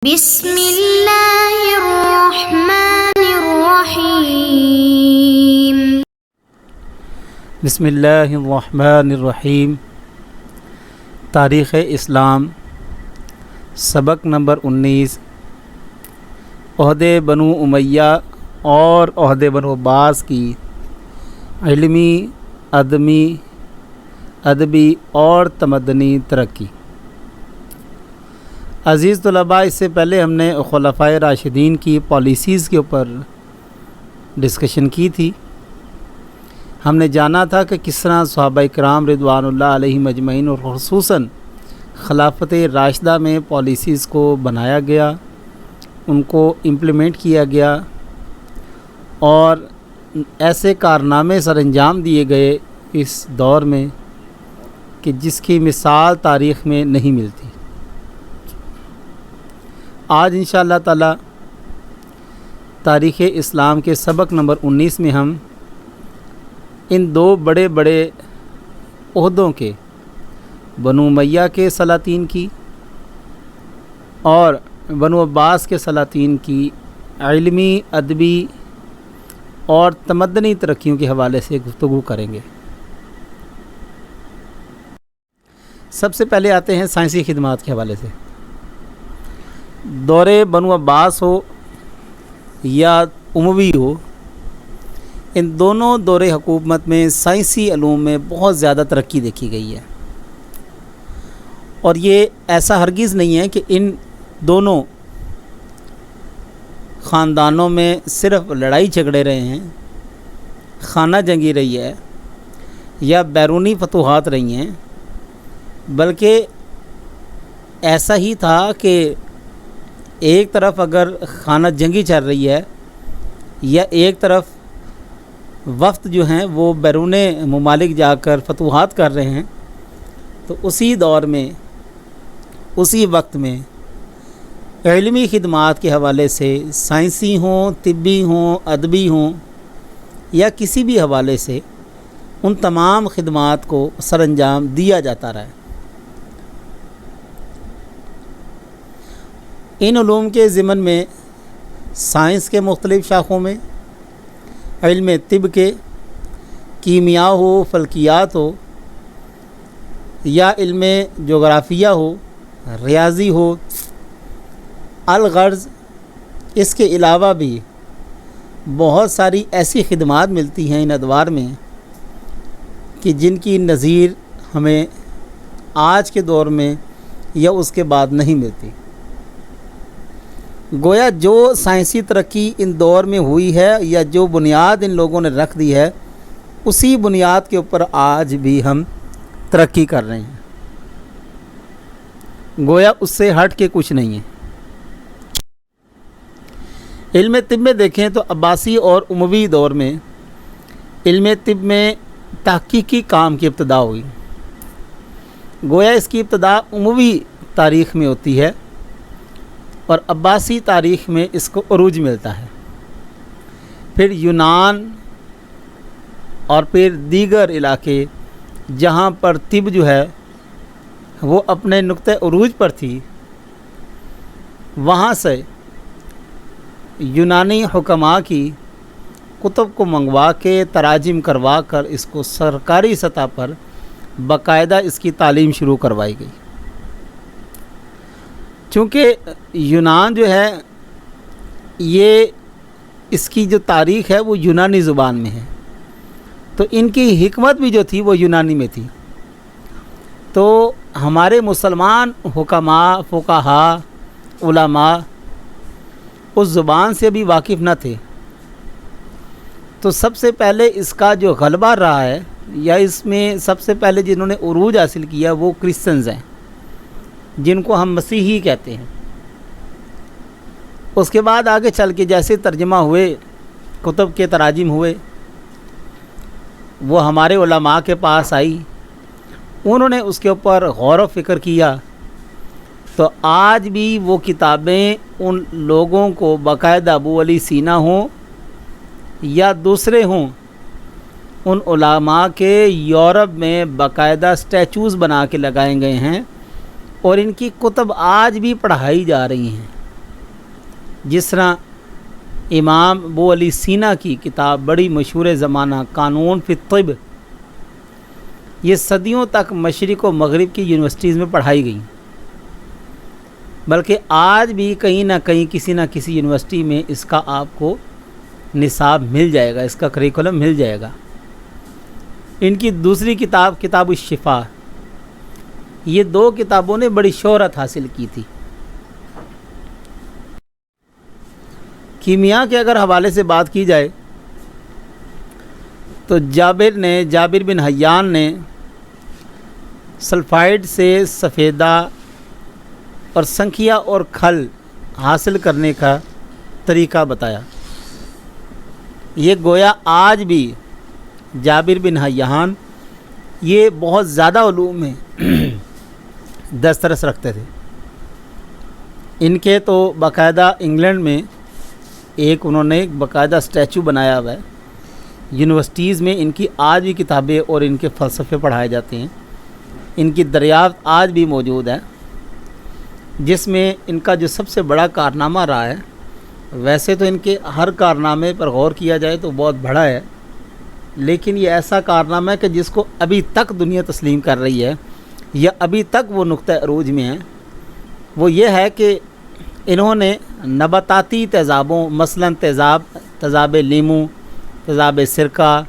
بسم اللہ الرحمن الرحیم۔ بسم اللہ الرحمن الرحیم۔ تاریخ اسلام سبق نمبر 19، عہد بنو امیہ اور عہد بنو عباس کی علمی، ادبی اور تمدنی ترقی۔ عزیز طلباء، اس سے پہلے ہم نے خلفائے راشدین کی پالیسیز کے اوپر ڈسکشن کی تھی۔ ہم نے جانا تھا کہ کس طرح صحابہ کرام رضوان اللہ علیہم اجمعین اور خصوصاً خلافت راشدہ میں پالیسیز کو بنایا گیا، ان کو امپلیمنٹ کیا گیا اور ایسے کارنامے سر انجام دیے گئے اس دور میں کہ جس کی مثال تاریخ میں نہیں ملتی۔ آج انشاءاللہ تعالی تاریخ اسلام کے سبق نمبر 19 میں ہم ان دو بڑے عہدوں کے، بنو امیہ کے سلاطین کی اور بنو عباس کے سلاطین کی علمی، ادبی اور تمدنی ترقیوں کے حوالے سے گفتگو کریں گے۔ سب سے پہلے آتے ہیں سائنسی خدمات کے حوالے سے۔ دور بنو عباس ہو یا اموی ہو، ان دونوں دور حکومت میں سائنسی علوم میں بہت زیادہ ترقی دیکھی گئی ہے، اور یہ ایسا ہرگز نہیں ہے کہ ان دونوں خاندانوں میں صرف لڑائی جھگڑے رہے ہیں، خانہ جنگی رہی ہے یا بیرونی فتوحات رہی ہیں، بلکہ ایسا ہی تھا کہ ایک طرف اگر خانہ جنگی چل رہی ہے یا ایک طرف وفد جو ہیں وہ بیرون ممالک جا کر فتوحات کر رہے ہیں، تو اسی دور میں، اسی وقت میں علمی خدمات کے حوالے سے، سائنسی ہوں، طبی ہوں، ادبی ہوں یا کسی بھی حوالے سے، ان تمام خدمات کو سر انجام دیا جاتا رہا ہے۔ ان علوم کے ضمن میں سائنس کے مختلف شاخوں میں، علم طب کے، کیمیا ہو، فلکیات ہو یا علم جغرافیہ ہو، ریاضی ہو، الغرض اس کے علاوہ بھی بہت ساری ایسی خدمات ملتی ہیں ان ادوار میں کہ جن کی نظیر ہمیں آج کے دور میں یا اس کے بعد نہیں ملتی۔ گویا جو سائنسی ترقی ان دور میں ہوئی ہے یا جو بنیاد ان لوگوں نے رکھ دی ہے، اسی بنیاد کے اوپر آج بھی ہم ترقی کر رہے ہیں، گویا اس سے ہٹ کے کچھ نہیں ہے۔ علم طب میں دیکھیں تو عباسی اور اموی دور میں علم طب میں تحقیقی کام کی ابتدا ہوئی، گویا اس کی ابتدا اموی تاریخ میں ہوتی ہے اور عباسی تاریخ میں اس کو عروج ملتا ہے۔ پھر یونان اور پھر دیگر علاقے جہاں پر طب جو ہے وہ اپنے نقطہ عروج پر تھی، وہاں سے یونانی حکماء کی کتب کو منگوا کے، تراجم کروا کر اس کو سرکاری سطح پر باقاعدہ اس کی تعلیم شروع کروائی گئی۔ چونکہ یونان جو ہے، یہ اس کی جو تاریخ ہے وہ یونانی زبان میں ہے، تو ان کی حکمت بھی جو تھی وہ یونانی میں تھی، تو ہمارے مسلمان حکماء، فقہاء، علماء اس زبان سے بھی واقف نہ تھے، تو سب سے پہلے اس کا جو غلبہ رہا ہے یا اس میں سب سے پہلے جنہوں نے عروج حاصل کیا وہ کرسچنز ہیں، جن کو ہم مسیحی کہتے ہیں۔ اس کے بعد آگے چل کے جیسے ترجمہ ہوئے، کتب کے تراجم ہوئے، وہ ہمارے علماء کے پاس آئی، انہوں نے اس کے اوپر غور و فکر کیا، تو آج بھی وہ کتابیں ان لوگوں کو باقاعدہ ابو علی سینا ہوں یا دوسرے ہوں، ان علماء کے یورپ میں باقاعدہ اسٹیچوز بنا کے لگائے گئے ہیں، اور ان کی کتب آج بھی پڑھائی جا رہی ہیں۔ جس طرح امام ابو علی سینا کی کتاب بڑی مشہور زمانہ قانون فی الطب، یہ صدیوں تک مشرق و مغرب کی یونیورسٹیز میں پڑھائی گئی، بلکہ آج بھی کہیں نہ کہیں کسی نہ کسی یونیورسٹی میں اس کا آپ کو نصاب مل جائے گا، اس کا کریکولم مل جائے گا۔ ان کی دوسری کتاب کتاب الشفا، یہ 2 کتابوں نے بڑی شہرت حاصل کی تھی۔ کیمیا کے اگر حوالے سے بات کی جائے تو جابر بن حیان نے سلفائڈ سے سفیدہ اور سنکھیا اور کھل حاصل کرنے کا طریقہ بتایا۔ یہ گویا آج بھی جابر بن حیان یہ بہت زیادہ علوم میں دسترس رکھتے تھے۔ ان کے تو باقاعدہ انگلینڈ میں انہوں نے ایک باقاعدہ اسٹیچو بنایا ہوا ہے، یونیورسٹیز میں ان کی آج بھی کتابیں اور ان کے فلسفے پڑھائے جاتے ہیں۔ ان کی دریافت آج بھی موجود ہے، جس میں ان کا جو سب سے بڑا کارنامہ رہا ہے، ویسے تو ان کے ہر کارنامے پر غور کیا جائے تو بہت بڑا ہے، لیکن یہ ایسا کارنامہ ہے کہ جس کو ابھی تک دنیا تسلیم کر رہی ہے یا ابھی تک وہ نقطہ عروج میں ہے، وہ یہ ہے کہ انہوں نے نباتاتی تیزابوں مثلاً تیزاب لیموں، تیزاب سرکہ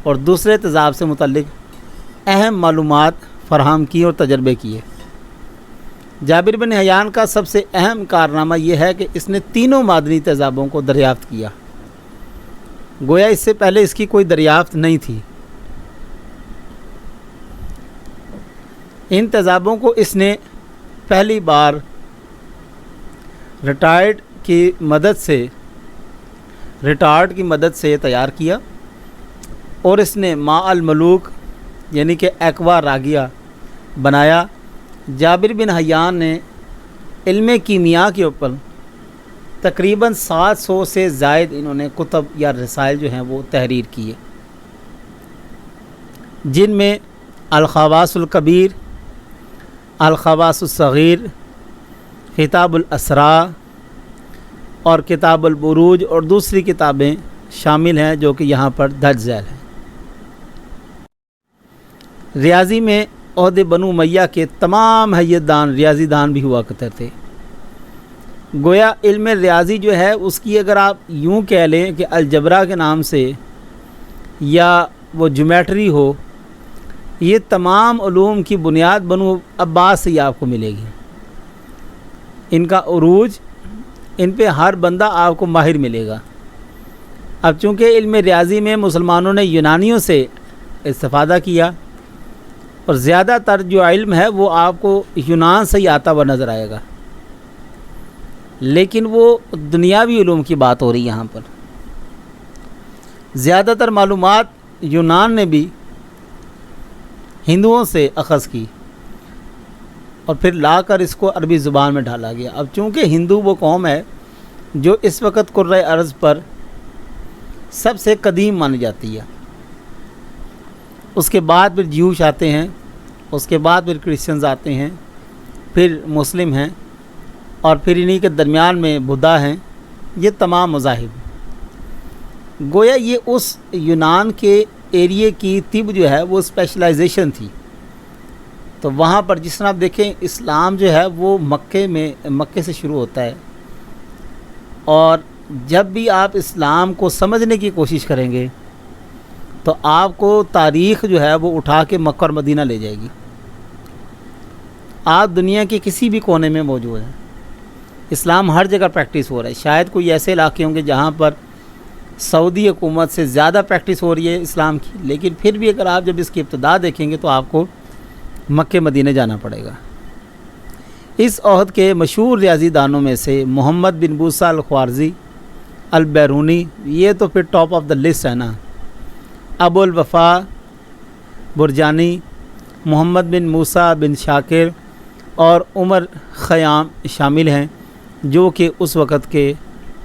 اور دوسرے تیزاب سے متعلق اہم معلومات فراہم کی اور تجربے کیے۔ جابر بن حیان کا سب سے اہم کارنامہ یہ ہے کہ اس نے تینوں معدنی تیزابوں کو دریافت کیا، گویا اس سے پہلے اس کی کوئی دریافت نہیں تھی۔ ان تیزابوں کو اس نے پہلی بار ریٹارڈ کی مدد سے تیار کیا، اور اس نے ماء الملوک یعنی کہ ایکوا راگیا بنایا۔ جابر بن حیان نے علم کیمیا کے اوپر تقریباً 700 سے زائد انہوں نے کتب یا رسائل جو ہیں وہ تحریر کیے، جن میں الخواص الکبیر، الخواص الصغیر، کتاب الاسراء اور کتاب البروج اور دوسری کتابیں شامل ہیں جو کہ یہاں پر درج ذیل ہیں۔ ریاضی میں عہد بنو امیہ کے تمام حیت دان ریاضی دان بھی ہوا کرتے تھے۔ گویا علم ریاضی جو ہے اس کی اگر آپ یوں کہہ لیں کہ الجبرا کے نام سے یا وہ جیومیٹری ہو، یہ تمام علوم کی بنیاد بنو عباس سے ہی آپ کو ملے گی۔ ان کا عروج، ان پہ ہر بندہ آپ کو ماہر ملے گا۔ اب چونکہ علم ریاضی میں مسلمانوں نے یونانیوں سے استفادہ کیا، اور زیادہ تر جو علم ہے وہ آپ کو یونان سے ہی آتا ہوا نظر آئے گا، لیکن وہ دنیاوی علوم کی بات ہو رہی ہے یہاں پر۔ زیادہ تر معلومات یونان نے بھی ہندوؤں سے اخذ کی اور پھر لا کر اس کو عربی زبان میں ڈالا گیا۔ اب چونکہ ہندو وہ قوم ہے جو اس وقت کرۂ ارض پر سب سے قدیم مانی جاتی ہے، اس کے بعد پھر جیوش آتے ہیں، اس کے بعد پھر کرسچنز آتے ہیں، پھر مسلم ہیں، اور پھر انہی کے درمیان میں بدھا ہیں۔ یہ تمام مذاہب گویا یہ اس یونان کے ایریے کی طب جو ہے وہ اسپیشلائزیشن تھی۔ تو وہاں پر جس طرح آپ دیکھیں اسلام جو ہے وہ مکے سے شروع ہوتا ہے، اور جب بھی آپ اسلام کو سمجھنے کی کوشش کریں گے تو آپ کو تاریخ جو ہے وہ اٹھا کے مکہ اور مدینہ لے جائے گی۔ آپ دنیا کے کسی بھی کونے میں موجود ہیں، اسلام ہر جگہ پریکٹس ہو رہا ہے۔ شاید کوئی ایسے علاقے ہوں گے جہاں پر سعودی حکومت سے زیادہ پریکٹس ہو رہی ہے اسلام کی، لیکن پھر بھی اگر آپ جب اس کی ابتدا دیکھیں گے تو آپ کو مکہ مدینہ جانا پڑے گا۔ اس عہد کے مشہور ریاضی دانوں میں سے محمد بن موسیٰ الخوارزی البیرونی، یہ تو پھر ٹاپ آف دا لسٹ ہے نا۔ ابو الوفا برجانی، محمد بن موسیٰ بن شاکر اور عمر خیام شامل ہیں، جو کہ اس وقت کے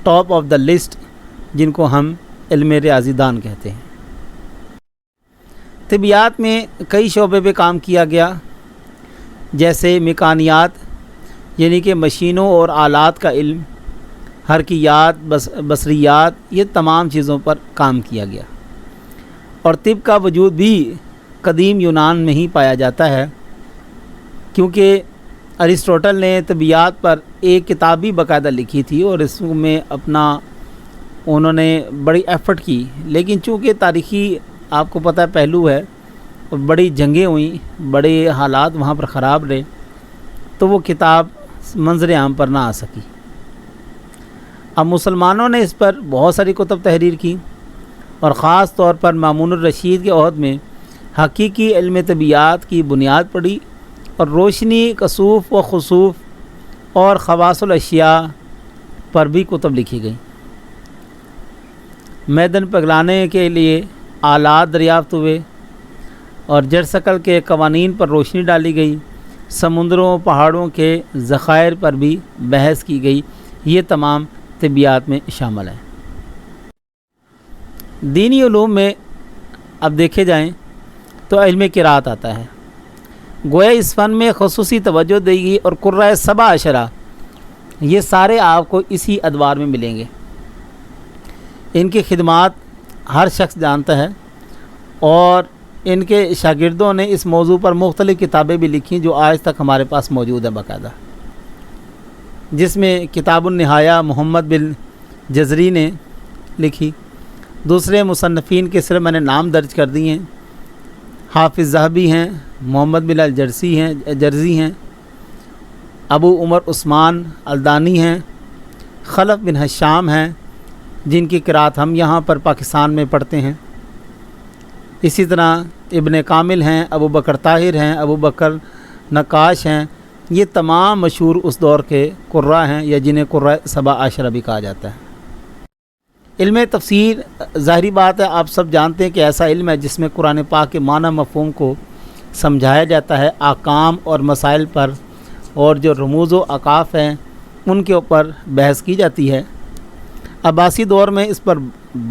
ٹاپ آف دا لسٹ جن کو ہم علم ریاضی دان کہتے ہیں۔ طبیعیات میں کئی شعبے پہ کام کیا گیا، جیسے میکانیات یعنی کہ مشینوں اور آلات کا علم، حرکیات، بصریات، یہ تمام چیزوں پر کام کیا گیا۔ اور طب کا وجود بھی قدیم یونان میں ہی پایا جاتا ہے، کیونکہ ارسطوٹل نے طبیعیات پر ایک کتاب بھی باقاعدہ لکھی تھی اور اس میں انہوں نے بڑی ایفرٹ کی، لیکن چونکہ تاریخی آپ کو پتہ پہلو ہے، بڑی جنگیں ہوئیں، بڑے حالات وہاں پر خراب رہے، تو وہ کتاب منظر عام پر نہ آ سکی۔ اب مسلمانوں نے اس پر بہت ساری کتب تحریر کی، اور خاص طور پر مامون الرشید کے عہد میں حقیقی علم طبیعیات کی بنیاد پڑی، اور روشنی، کسوف و خسوف اور خواص الاشیاء پر بھی کتب لکھی گئیں۔ میدان پگلانے کے لیے آلات دریافت ہوئے، اور جرثقل کے قوانین پر روشنی ڈالی گئی، سمندروں، پہاڑوں کے ذخائر پر بھی بحث کی گئی۔ یہ تمام طبیعیات میں شامل ہیں۔ دینی علوم میں اب دیکھے جائیں تو علم قرات آتا ہے۔ گویا اس فن میں خصوصی توجہ دے گی، اور قرۂ سبع عشرہ یہ سارے آپ کو اسی ادوار میں ملیں گے۔ ان کی خدمات ہر شخص جانتا ہے، اور ان کے شاگردوں نے اس موضوع پر مختلف کتابیں بھی لکھیں جو آج تک ہمارے پاس موجود ہیں باقاعدہ، جس میں کتاب النہایہ محمد بن جزری نے لکھی۔ دوسرے مصنفین کے صرف میں نے نام درج کر دیے ہیں۔ حافظ ذہبی ہیں، محمد بن جرزی ہیں، ابو عمر عثمان الدانی ہیں، خلف بن حشام ہیں، جن کی قرات ہم یہاں پر پاکستان میں پڑھتے ہیں۔ اسی طرح ابن کامل ہیں، ابو بکر طاہر ہیں، ابو بکر نقاش ہیں۔ یہ تمام مشہور اس دور کے قراء ہیں، یا جنہیں قرۂ سبع عشرہ بھی کہا جاتا ہے۔ علم تفسیر، ظاہری بات ہے آپ سب جانتے ہیں کہ ایسا علم ہے جس میں قرآن پاک کے معنی مفہوم کو سمجھایا جاتا ہے، احکام اور مسائل پر، اور جو رموز و اوقاف ہیں ان کے اوپر بحث کی جاتی ہے۔ عباسی دور میں اس پر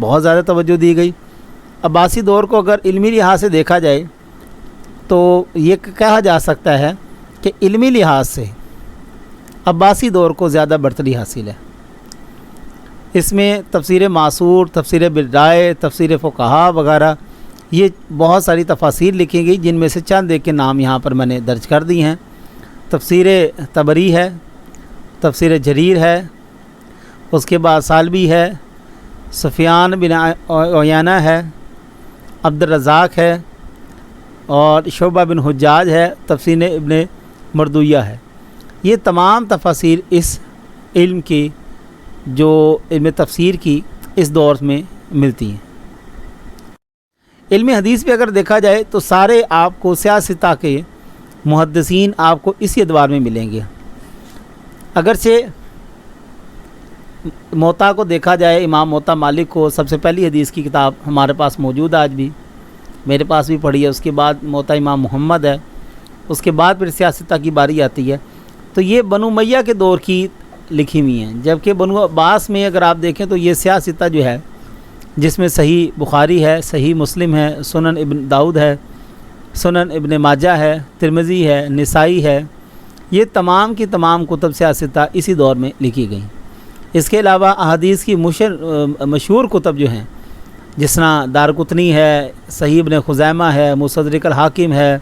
بہت زیادہ توجہ دی گئی۔ عباسی دور کو اگر علمی لحاظ سے دیکھا جائے تو یہ کہا جا سکتا ہے کہ علمی لحاظ سے عباسی دور کو زیادہ برتری حاصل ہے۔ اس میں تفسیر معصور، تفسیر بالرائے، تفسیر فقہا وغیرہ، یہ بہت ساری تفاسیر لکھی گئی، جن میں سے چند ایک کے نام یہاں پر میں نے درج کر دی ہیں۔ تفسیر طبری ہے، تفسیر جریر ہے، اس کے بعد سالبی ہے، سفیان بن عیینہ ہے، عبد الرزاق ہے، اور شعبہ بن حجاج ہے، تفسیر ابن مردویہ ہے۔ یہ تمام تفاسیر اس علم کی، جو علم تفسیر کی اس دور میں ملتی ہیں۔ علم حدیث پہ اگر دیکھا جائے تو سارے آپ کو سیاستہ کے محدثین آپ کو اسی ادوار میں ملیں گے۔ اگرچہ موطا کو دیکھا جائے، امام موطا مالک کو سب سے پہلی حدیث کی کتاب ہمارے پاس موجود ہے، آج بھی میرے پاس بھی پڑھی ہے۔ اس کے بعد موطا امام محمد ہے، اس کے بعد پھر سیاستہ کی باری آتی ہے۔ تو یہ بنو امیہ کے دور کی لکھی ہوئی ہیں، جبکہ بنو عباس میں اگر آپ دیکھیں تو یہ سیاستہ جو ہے، جس میں صحیح بخاری ہے، صحیح مسلم ہے، سنن ابن داؤد ہے، سنن ابن ماجہ ہے، ترمذی ہے، نسائی ہے، یہ تمام کی تمام کتب سیاستہ اسی دور میں لکھی گئیں۔ اس کے علاوہ احادیث کی مشہور کتب جو ہیں، جس طرح دارقطنی ہے، صحیح ابن خزیمہ ہے، مستدرک الحاکم ہے،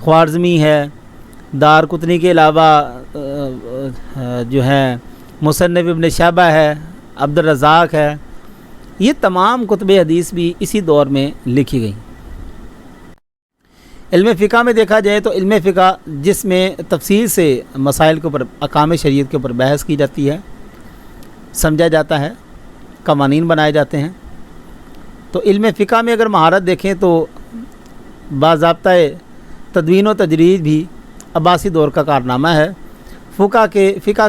خوارزمی ہے۔ دارقطنی کے علاوہ جو ہے مصنف ابن شعبہ ہے، عبد الرزاق ہے۔ یہ تمام کتب حدیث بھی اسی دور میں لکھی گئیں۔ علم فقہ میں دیکھا جائے تو علم فقہ، جس میں تفصیل سے مسائل کے اوپر، احکام شریعت کے اوپر بحث کی جاتی ہے، سمجھا جاتا ہے، قوانین بنائے جاتے ہیں۔ تو علم فقہ میں اگر مہارت دیکھیں تو باضابطہ تدوین و تجرید بھی عباسی دور کا کارنامہ ہے۔ فقہ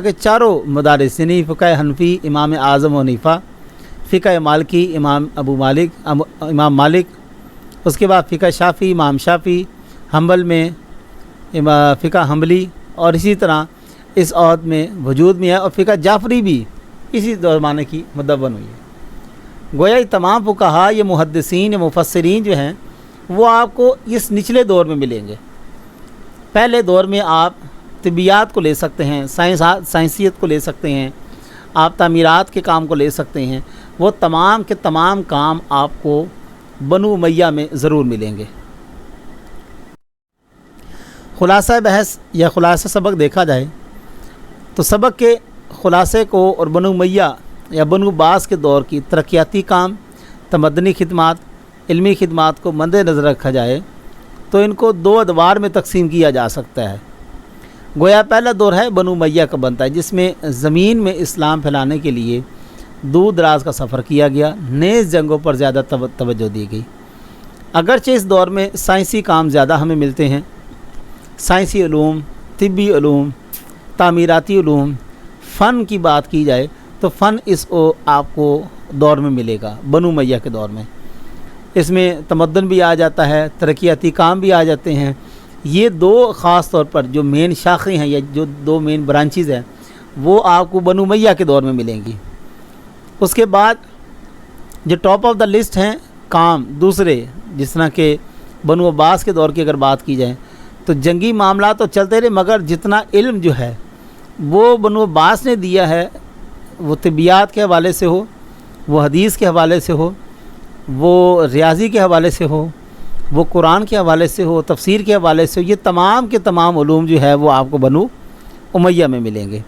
کے چاروں مدارس، یعنی فقہ حنفی امام اعظم حنیفہ، فقہ مالکی امام مالک، اس کے بعد فقہ شافعی امام شافعی، حنبل میں فقہ حنبلی، اور اسی طرح اس عہد میں وجود میں ہے، اور فقہ جعفری بھی اسی زمانے کی مدون ہوئی ہے۔ گویا یہ تمام فقہا، یہ محدثین، یہ مفسرین جو ہیں، وہ آپ کو اس نچلے دور میں ملیں گے۔ پہلے دور میں آپ طبیعیات کو لے سکتے ہیں، سائنسیت کو لے سکتے ہیں، آپ تعمیرات کے کام کو لے سکتے ہیں، وہ تمام کے تمام کام آپ کو بنو امیہ میں ضرور ملیں گے۔ خلاصہ بحث یا خلاصہ سبق دیکھا جائے تو سبق کے خلاصے کو اور بنو امیہ یا بنو عباس کے دور کی ترقیاتی کام، تمدنی خدمات، علمی خدمات کو مد نظر رکھا جائے تو ان کو دو ادوار میں تقسیم کیا جا سکتا ہے۔ گویا پہلا دور ہے بنو امیہ کا بنتا ہے، جس میں زمین میں اسلام پھیلانے کے لیے دور دراز کا سفر کیا گیا، نیز جنگوں پر زیادہ توجہ دی گئی۔ اگرچہ اس دور میں سائنسی کام زیادہ ہمیں ملتے ہیں، سائنسی علوم، طبی علوم، تعمیراتی علوم، فن کی بات کی جائے تو فن اس آپ کو دور میں ملے گا بنو امیہ کے دور میں۔ اس میں تمدن بھی آ جاتا ہے، ترقیاتی کام بھی آ جاتے ہیں۔ یہ دو خاص طور پر جو مین شاخیں ہیں یا جو دو مین برانچز ہیں وہ آپ کو بنو امیہ کے دور میں ملیں گی۔ اس کے بعد جو ٹاپ آف دا لسٹ ہیں کام دوسرے، جس طرح کہ بنو عباس کے دور کی اگر بات کی جائے تو جنگی معاملات تو چلتے رہے، مگر جتنا علم جو ہے وہ بنو عباس نے دیا ہے، وہ طبیات کے حوالے سے ہو، وہ حدیث کے حوالے سے ہو، وہ ریاضی کے حوالے سے ہو، وہ قرآن کے حوالے سے ہو، تفسیر کے حوالے سے ہو، یہ تمام کے تمام علوم جو ہے وہ آپ کو بنو امیہ میں ملیں گے۔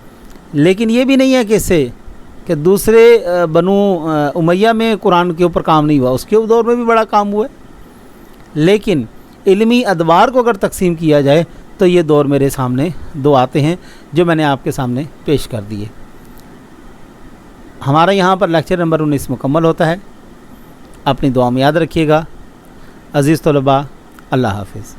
لیکن یہ بھی نہیں ہے کہ اس سے کہ دوسرے بنو امیہ میں قرآن کے اوپر کام نہیں ہوا، اس کے دور میں بھی بڑا کام ہوا ہے، لیکن علمی ادوار کو اگر تقسیم کیا جائے تو یہ دور میرے سامنے دو آتے ہیں جو میں نے آپ کے سامنے پیش کر دیے۔ ہمارا یہاں پر لیکچر نمبر 19 مکمل ہوتا ہے۔ اپنی دعا میں یاد رکھیے گا۔ عزیز طلباء، اللہ حافظ۔